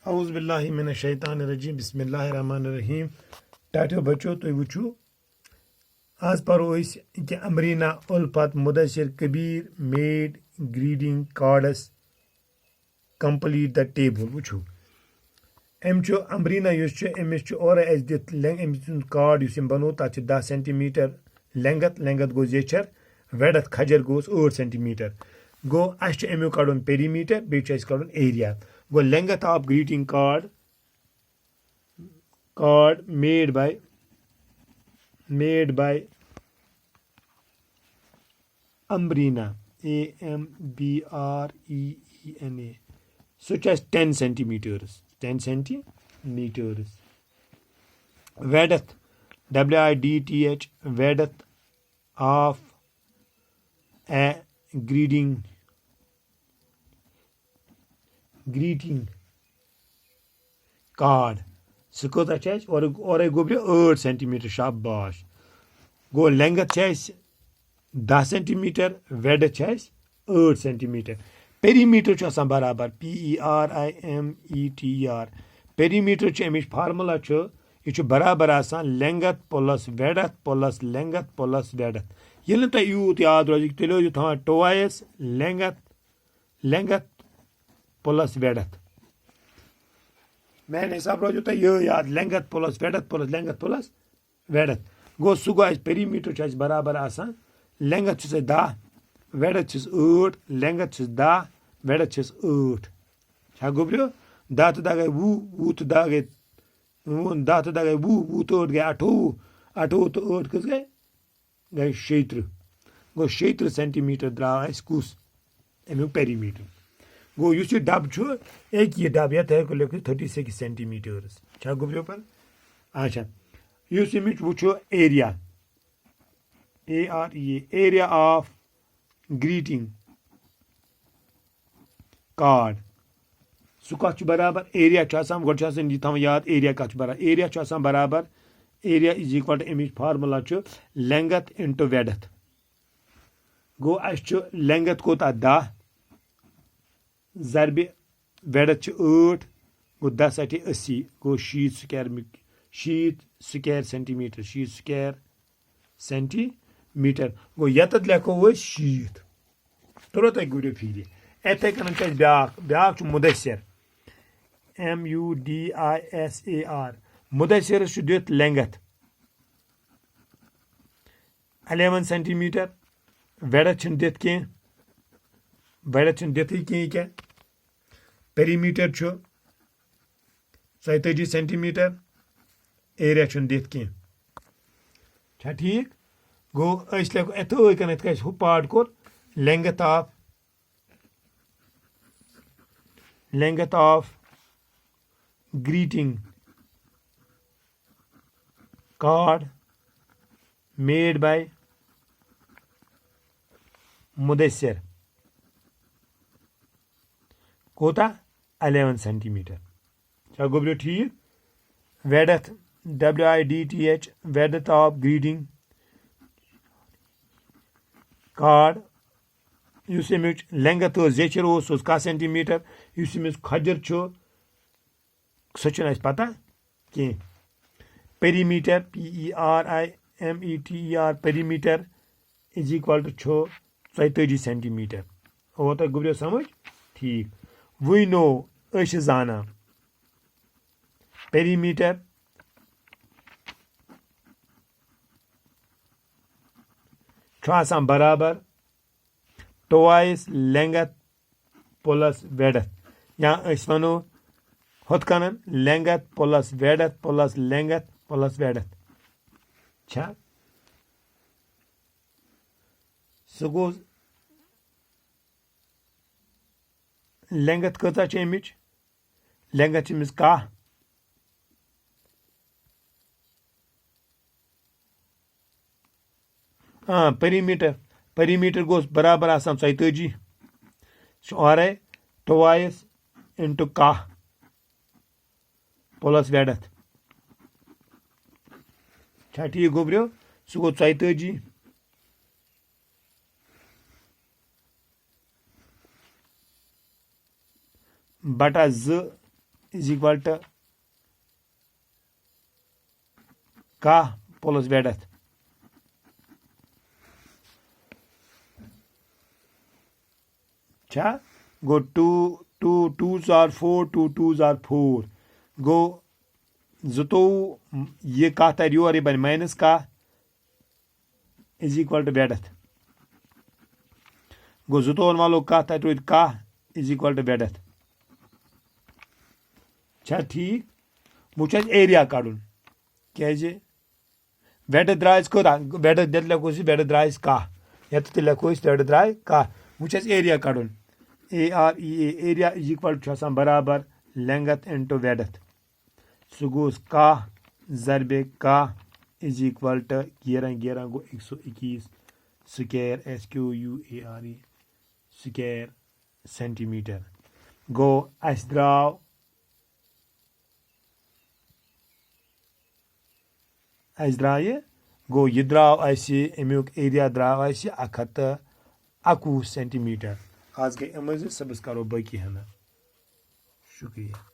औज़ु बिल्लाहि मिनश शैतानिर रजीम बिस्मिल्लाहिर रहमानिर रहीम। टाटियो बच्चों तुम वुचो आज परो कि Amreena Ulfat Mudassir Kabir made greeting cards complete the table. वुचो अमरीना अमिस और दित अमिस कार्ड बनो तथ 10 सेंटीमीटर लेंगथ गो जेचर वेडथ खजर गोस 8 सेंटीमीटर गो अमुक कड़न पेरीमीटर बे कड़न एरिया गो length of greeting card made by Ambreena AMBREENA such as 10 centimeters width width width of a greeting card सह कत और गोब्र 8 सेंटीमीटर शाबाश गो length 10 centimetre width 8 centimetre perimeter बराबर PERIMETER पेरीमीटर अमिच फार्मूला यह बराबर length plus width plus length plus width ये तुम यूत याद रोज तेल थोड़ा टवाइस लेंगथ प्लस वेडथ मैंने हिसाब रोजो तुम यह याद length plus width plus length plus width गो सह गो पेरीमीटर बराबर लेंगथ 10 वेडथ 8 लेंगथ 10 वेडथ 8 गोब्रियो 10 तो 10 गए 20 तो 10 गए 10 तो 10 गए 20 तो 8 गए 28 तो 8 कस गए 70 गो 70 सेंटीमीटर द्राव कुस अमुक पेरीमीटर गो यह डब एक यह डब ये लिख 36 सेंटीमीटर्स गोब्रियो पर अच्छा इस वो area area of greeting card सह कत बराबर एरिया गो याद एरिया कत बराबर एरिया इज इक्वल टू अमिच फार्मूला लेंगथ इंटू वेडथ गो लेंगथ कोता 10 जरबे वेडथ 8 गो 10 × 80 गो 60 स्क्वायर सेंटीमीटर गो यत लेखो 60 तरो तुम गुरो फिर इत ब्या मुदस्सिर MUDISAR मुदस्सिर दित लेंगथ 11 सेंटीमीटर वेडथ दित कह वेडथ दित क्या पेरीमीटर 37 सेंटीमीटर एरिया दित कह ठीक गो लेखो इत who part core length of greeting card made by Mudassir कोता 11 सेंटीमीटर गोब्रियो ठीक वेडथ WIDTH वेडथ ऑफ ग्रीटिंग कार्ड इस अमुच लेंगथ जेचर सह 10 सेंटीमीटर इस अमिस खजर सह पता कह perimeter PERIMETER perimeter is equal to 34 centimetre वो तुम गुब्रियो समझ ठीक वी नो जाना पेरीमीटर बराबर टवाइस लेंगथ प्लस वेडथ या वनो हुत कन length plus width plus length plus width सह गो लेंगथ कत अमिच लेंगथ अमिस 10 पेरीमीटर गोस बराबर 34 और टवाइस इंटू 10 प्लस वेडथ ठीक गोब्रियो सह गो 34 बटा 2 इज इक्वल टू काह प्लस वेडथ छा गो 2 2s आर 4 2 2s आर 4 गो 2 ये काह तर योर ये बन माइनस काह इज इक्वल टू वेडथ गो 2 वालो काह तर रोद काह इज इक्वल टू वेडथ छा ठीक वो एरिया कड़न क्या वेडथ द्राय कोता वेडथ ये लेखो वेडथ द्राय काह ये लेखो वेडथ द्राय काह वो एरिया कड़न AREA area is equal to बराबर लेंगथ इंटू वेडथ सह गोस काह ज़रबे काह इज इक्वल टू 11 गो 121 स्क्वायर SQUARE स्क्वायर सेंटीमीटर गो अस द्राव गो यह द्राव अमुक एरिया द्राव 121 सेंटीमीटर आज गई अमज सबस करो बाकी हना शुक्रिया।